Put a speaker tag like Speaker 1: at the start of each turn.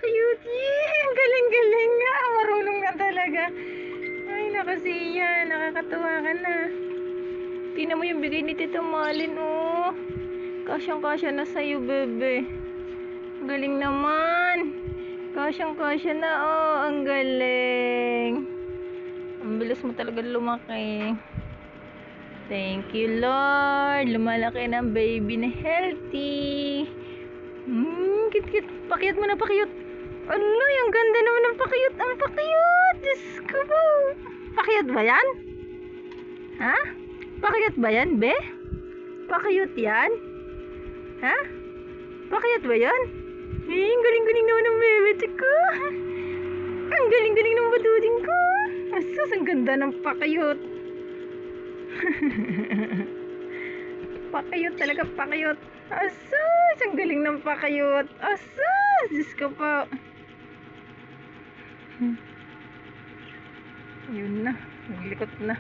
Speaker 1: Napaka-cute. Ang galing-galing nga. Marunong na talaga. Ay, nakasiya. Nakakatuwa ka na. Tingnan mo yung bigay ni Tito Malin, oh. Kasyang-kasya na sa'yo, bebe. Galing naman. Kasyang-kasya na, oh. Ang galing. Ang bilis mo talaga lumaki. Thank you, Lord. Lumalaki ng baby na healthy. Kit-kit. Pakiyot mo na, pakiyot. Aloy, ang ganda naman ng pakiyot. Ang pakiyot. Diyos ko po. Pakiyot ba yan? Ha? Pakiyot ba yan, be? Pakiyot yan? Ha? Pakiyot ba yan? Ang galing-galing naman ng bebe ko. Ang galing-galing ng baduding ko. Asus, ang ganda ng pakiyot. Pakiyot talaga, pakiyot. Asus, ang galing ng pakiyot. Asus, Diyos ko po. Yun na, naglikot na.